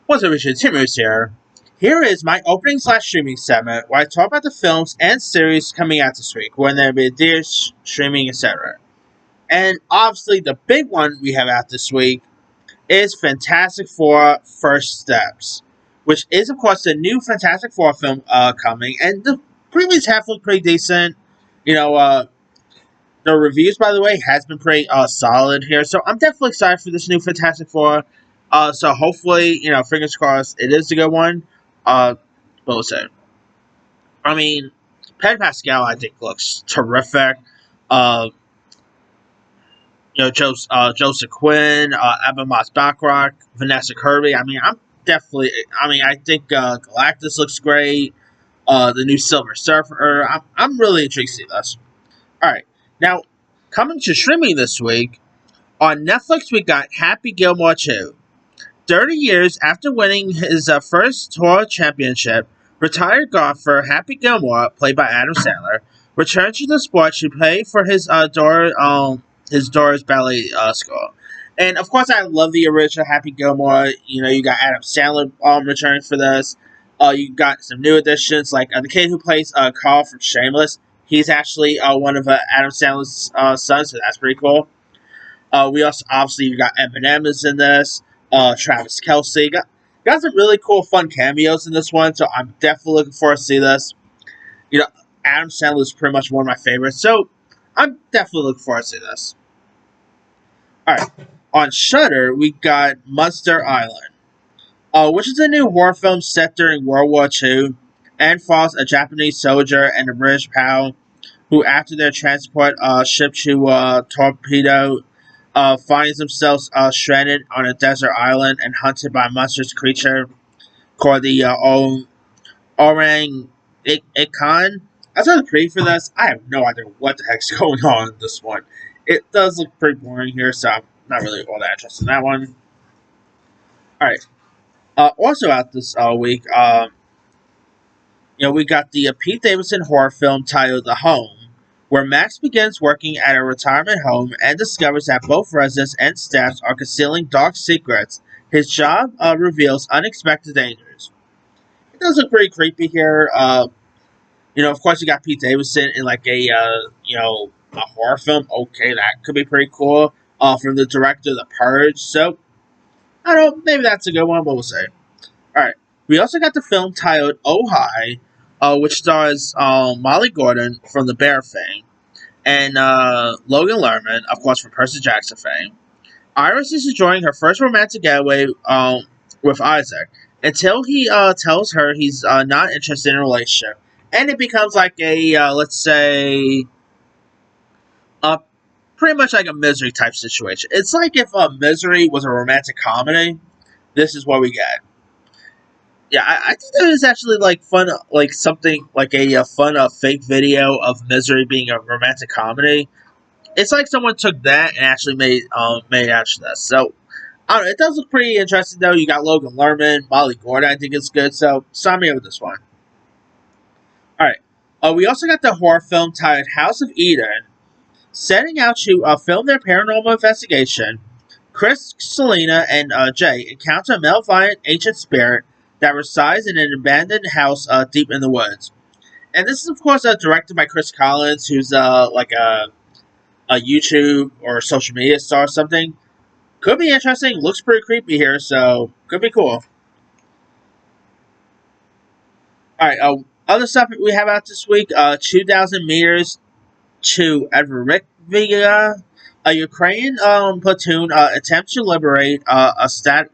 What's up, Richard? Tim Moose here. Here is my opening slash streaming segment where I talk about the films and series coming out this week, when they'll be theaters, streaming, etc. And obviously, the big one we have out this week is Fantastic Four: First Steps, which is, of course, the new Fantastic Four film coming. And the previous half looked pretty decent. The reviews, by the way, has been pretty solid here. So I'm definitely excited for this new Fantastic Four. So hopefully, fingers crossed, it is a good one. But we'll see. I mean, Pedro Pascal, I think, looks terrific. Uh, Joseph Quinn, Emma Moss Backrack, Vanessa Kirby. I mean, I think Galactus looks great. The new Silver Surfer. I'm really intrigued to see this. Alright, now, coming to streaming this week, on Netflix we got Happy Gilmore 2. 30 years after winning his first tour championship, retired golfer Happy Gilmore, played by Adam Sandler, returned to the sport to play for his daughter's ballet school. And of course, I love the original Happy Gilmore. You got Adam Sandler returning for this. You got some new additions, like the kid who plays Carl from Shameless. He's actually one of Adam Sandler's sons, so that's pretty cool. We also, obviously, you got Eminem is in this. Travis Kelce. Got some really cool, fun cameos in this one, so I'm definitely looking forward to see this. Adam Sandler is pretty much one of my favorites, so I'm definitely looking forward to see this. Alright, on Shudder, we got Monster Island, which is a new horror film set during World War II, and follows a Japanese soldier and a British POW who, after their transport ship to torpedo, finds themselves stranded on a desert island and hunted by a monstrous creature called the Orang Ikan. I saw the preview for this. I have no idea what the heck's going on in this one. It does look pretty boring here, so I'm not really all that interested in that one. Alright. Also out this week, we got the Pete Davidson horror film titled The Home, where Max begins working at a retirement home and discovers that both residents and staff are concealing dark secrets. His job reveals unexpected dangers. It does look pretty creepy here. Of course, you got Pete Davidson in like a horror film. Okay, that could be pretty cool. From the director of The Purge. So, I don't know, maybe that's a good one, but we'll see. Alright, we also got the film titled Oh Hi, which stars Molly Gordon from The Bear fame, and Logan Lerman, of course, from Percy Jackson fame. Iris is enjoying her first romantic getaway with Isaac, until he tells her he's not interested in a relationship. And it becomes like a, let's say, pretty much like a Misery type situation. It's like if Misery was a romantic comedy, this is what we get. Yeah, I think that is actually like fun, like something like a fun fake video of Misery being a romantic comedy. It's like someone took that and actually made actually this. So I don't know, it does look pretty interesting though. You got Logan Lerman, Molly Gordon, I think it's good. So sign me up with this one. All right, we also got the horror film titled House of Eden. Setting out to film their paranormal investigation, Chris, Selena, and Jay encounter a malevolent ancient spirit that resides in an abandoned house deep in the woods. And this is, of course, directed by Chris Collins, who's like a YouTube or social media star or something. Could be interesting. Looks pretty creepy here, so could be cool. Alright, other stuff we have out this week, 2,000 meters to Adrivka, a Ukrainian platoon attempts to liberate a static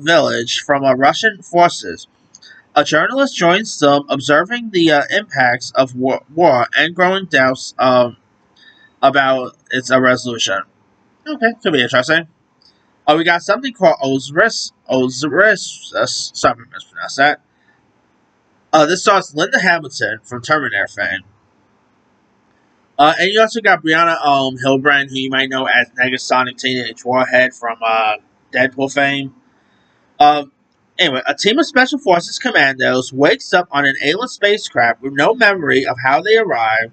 village from Russian forces. A journalist joins them, observing the impacts of war and growing doubts about its resolution. Okay, could be interesting. We got something called Osiris. Sorry if I mispronounced that. This stars Linda Hamilton from Terminator fame. And you also got Brianna Hilbrand, who you might know as Negasonic Teenage Warhead from Deadpool fame. Anyway, a team of Special Forces commandos wakes up on an alien spacecraft with no memory of how they arrived.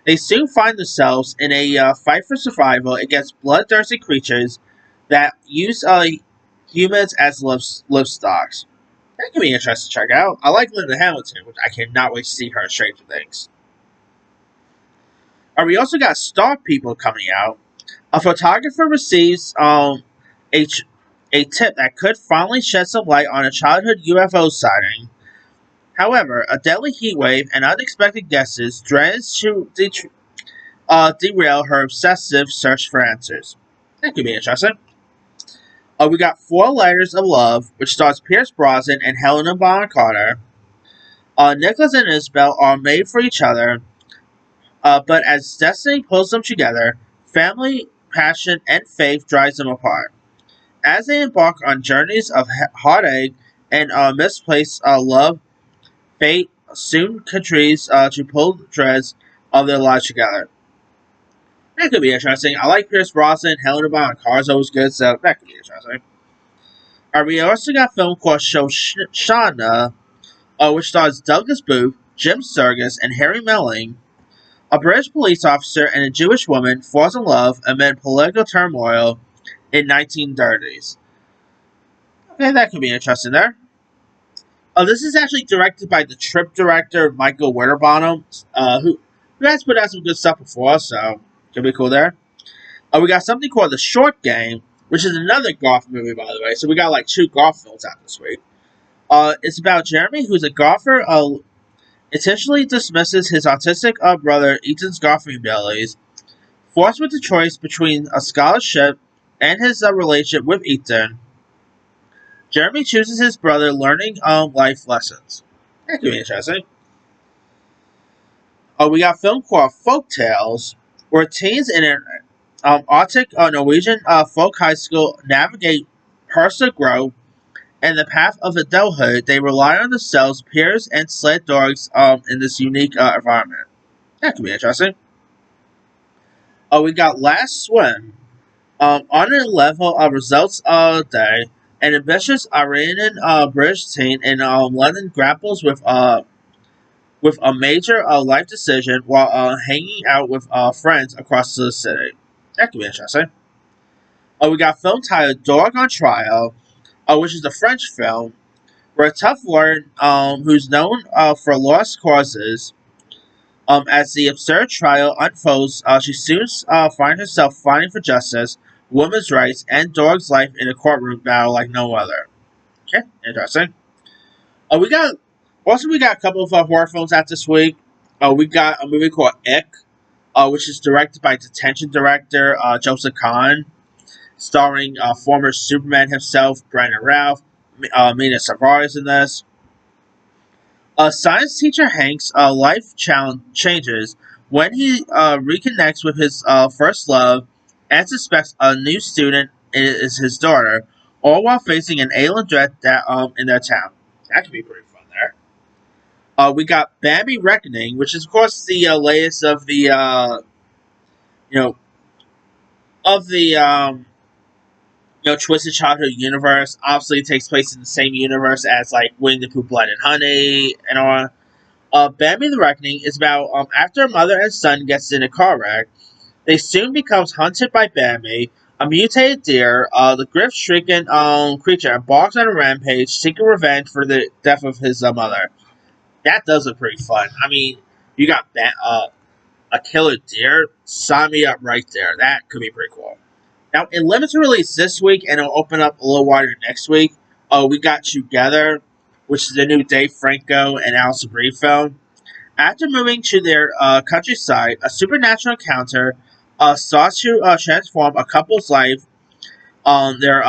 They soon find themselves in a fight for survival against bloodthirsty creatures that use humans as livestocks. That could be interesting to check out. I like Linda Hamilton, which I cannot wait to see her in Stranger Things. We also got Star People coming out. A photographer receives a, a tip that could finally shed some light on a childhood UFO sighting. However, a deadly heat wave and unexpected guesses threatens to derail her obsessive search for answers. That could be interesting. We got Four Letters of Love, which stars Pierce Brosnan and Helena Bonham Carter. Nicholas and Isabel are made for each other, but as destiny pulls them together, family, passion, and faith drives them apart. As they embark on journeys of heartache and misplaced love, fate soon contrives to pull the threads of their lives together. That could be interesting. I like Pierce Brosnan. Helena Bonham Carter is always good, so that could be interesting. We also got a film called Shoshana, which stars Douglas Booth, Jim Sturgis, and Harry Melling. A British police officer and a Jewish woman falls in love amid political turmoil in 1930s. Okay, that could be interesting there. This is actually directed by the Trip director Michael Winterbottom, who has put out some good stuff before, so could be cool there. We got something called The Short Game, which is another golf movie, by the way. So we got like 2 golf films out this week. It's about Jeremy, who's a golfer, intentionally dismisses his autistic brother Ethan's golfing abilities. Forced with the choice between a scholarship and his relationship with Ethan, Jeremy chooses his brother, learning life lessons. That could be interesting. We got a film called Folk Tales, where teens in an Arctic Norwegian folk high school navigate personal growth and the path of adulthood. They rely on themselves, peers, and sled dogs in this unique environment. That could be interesting. We got Last Swim. On a level of results day, an ambitious Iranian British teen in London grapples with a major life decision while hanging out with friends across the city. That could be interesting. We got a film titled Dog on Trial, which is a French film, where a tough lawyer who's known for lost causes, as the absurd trial unfolds, she soon finds herself fighting for justice, women's rights, and dog's life in a courtroom battle like no other. Okay, interesting. We got a couple of horror films out this week. We got a movie called Ick, which is directed by Detention director Joseph Kahn, starring former Superman himself, Brandon Routh. Mina Savard is in this. Science teacher Hank's life changes when he reconnects with his first love and suspects a new student is his daughter, all while facing an alien threat that in their town. That could be pretty fun there. We got Bambi Reckoning, which is of course the latest of the Twisted Childhood universe. Obviously, it takes place in the same universe as like Winnie the Pooh, Blood and Honey, and all. Bambi the Reckoning is about after a mother and son gets in a car wreck, they soon becomes hunted by Bambi, a mutated deer. The grief-stricken creature embarks on a rampage, seeking revenge for the death of his mother. That does look pretty fun. I mean, you got a killer deer. Sign me up right there. That could be pretty cool. Now, in limited release this week, and it'll open up a little wider next week, we got Together, which is the new Dave Franco and Alison Brie film. After moving to their countryside, a supernatural encounter starts to transform a couple's life, their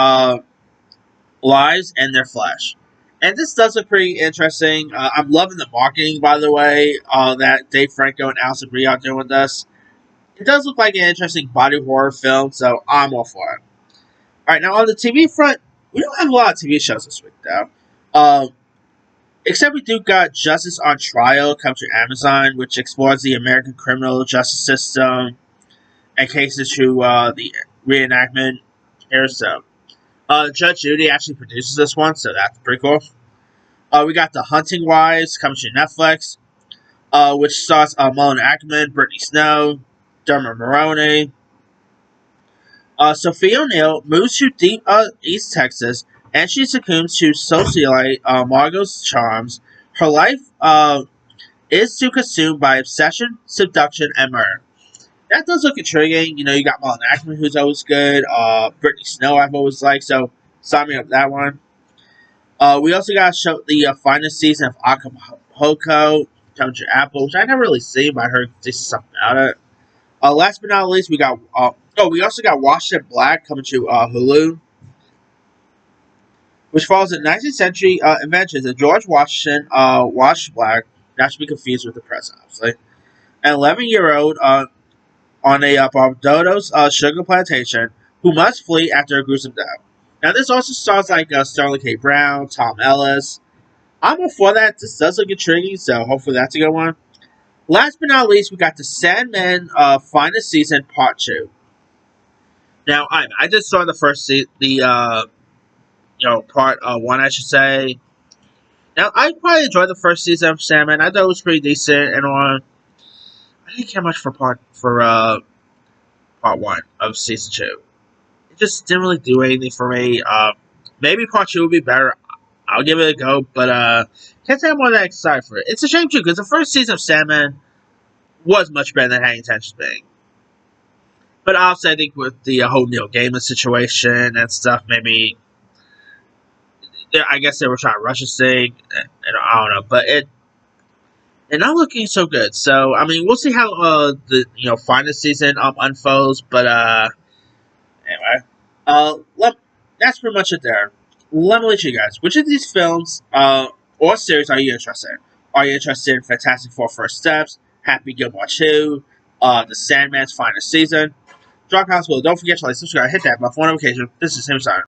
lives, and their flesh. And this does look pretty interesting. I'm loving the marketing, by the way, that Dave Franco and Alison Brie are doing this. It does look like an interesting body horror film, so I'm all for it. Alright, now on the TV front, we don't have a lot of TV shows this week, though. Except we do got Justice on Trial come to Amazon, which explores the American criminal justice system and cases through the reenactment here. So, Judge Judy actually produces this one, so that's pretty cool. We got The Hunting Wives coming to Netflix, which stars Mullen Ackerman, Brittany Snow, Dermot Mulroney. Sophia O'Neill moves to deep East Texas and she succumbs to socialite Margot's charms. Her life is to consumed by obsession, seduction, and murder. That does look intriguing. You know, you got Malin Ackman, who's always good. Brittany Snow, I've always liked, so sign me up that one. We also got to show the finest season of Acapulco, coming to Apple, which I never really seen, but I heard something about it. Last but not least, we got we also got Washington Black coming to Hulu, which follows the 19th century adventures of George Washington, Washington Black, not to be confused with the president, obviously, an 11-year-old on a Barbados sugar plantation who must flee after a gruesome death. Now, this also stars like Sterling K. Brown, Tom Ellis. I'm all for that. This does look intriguing, so hopefully that's a good one. Last but not least, we got the Sandman finest season part 2. Now, I just saw the first part 1, I should say. Now, I probably enjoyed the first season of Sandman. I thought it was pretty decent and on. I didn't care much for part 1 of season 2. It just didn't really do anything for me. Maybe part 2 would be better. I'll give it a go, but can't say I'm more that excited for it. It's a shame too, because the first season of Sandman was much better than Hanging Tension's being. But also, I think with the whole Neil Gaiman situation and stuff, maybe I guess they were trying to rush this thing, and I don't know, but it's not looking so good. So I mean, we'll see how the finest season unfolds. But anyway, that's pretty much it there. Let me let you guys. Which of these films or series are you interested in? Are you interested in Fantastic Four: First Steps, Happy Gilmore 2, The Sandman's finest season? Drop comments below. Don't forget to like, subscribe, hit that bell for notification. This is Him Sign.